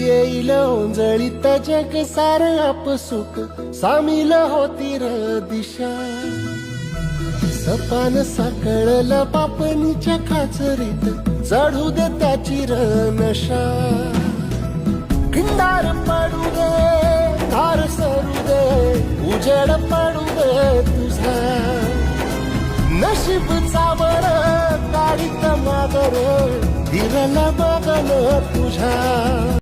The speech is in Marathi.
येईल ओंजळीत जग सार आपसुक सामील होती र दिशा सपान साकळलं पापणीच्या खाचरीत चढू दे त्याची र नशा खिंडार पडू दे धार सरू दे उजेड पडू दे तुझा नशीब चावर गाडीत मागर धीरला बघल तुझ्या